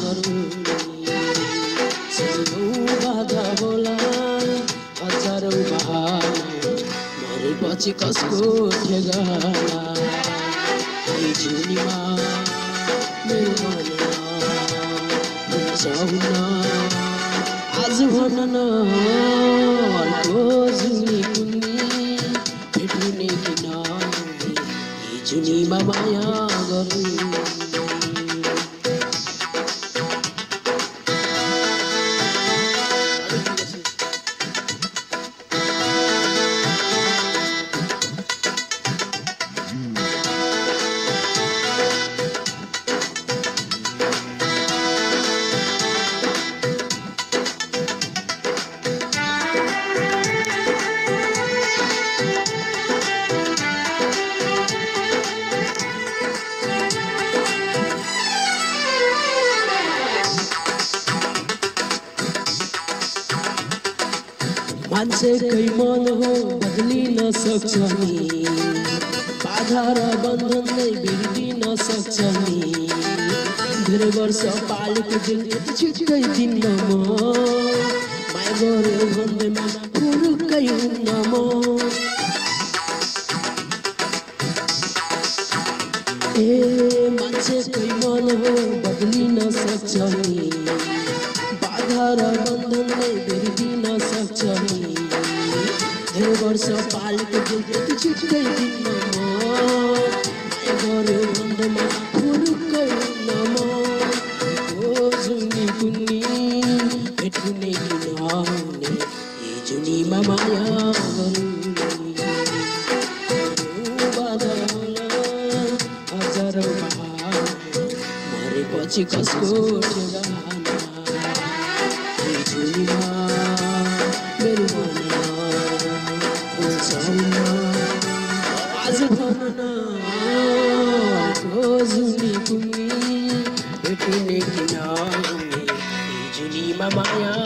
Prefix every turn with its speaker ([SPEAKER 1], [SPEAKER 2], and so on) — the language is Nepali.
[SPEAKER 1] गरौँ सजिलो बाधा होला हजारौँ बहाना मरेपछि कसको ठेगाना यी जुनीमा मेरो मन हुन आज भन न अर्को जुनी कुन्नी भेट्ने किन यी जुनीमा माया गरौँ मान्छेकै मन हो बदलिन सक्छ नि बाधा र बन्धनले बिर्दिन सक्छ नि धेरै वर्ष पालेको दिल छिटै दिन्न म माया गर्यो भन्दैमा फुरुक्कै हुन्न म ए मान्छेकै मन हो बदलिन सक्छ नि बाधा र बन्धनले बिर्दिन सक्छ नि धेरै वर्ष पालेको दिल छिटै दिन्न म माया गर्यो भन्दैमा फुरुक्कै हुन्न म ओ जुनी कुन्नी भेट्ने किन आउने यी जुनीमा माया गरौँ बाधा होला हजारौँ बहाना मरेपछि कसको ठेगाना यी जुनीमा मेरो मन आज भन न अर्को जुनी कुन्नी भेट्ने किन आउने यी जुनीमा माया